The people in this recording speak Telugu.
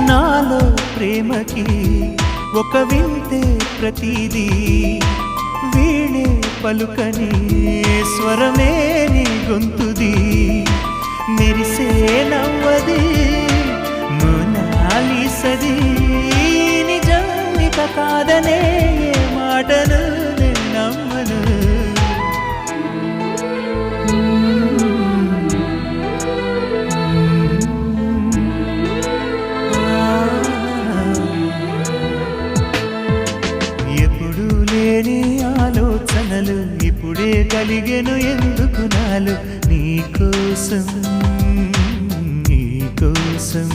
నాలో ప్రేమకి ఒక వింతే ప్రతిదీ వీణే పలుకని స్వరమే నీ గొంతుది మెరిసే నవ్వది మోనాలిసది నిజానిక కాదనే మాటను నేను నమ్మను ఎప్పుడు లేని ఆలోచనలు ఇప్పుడే కలిగెను ఎందుకు నాలు నీకోసం నీకోసం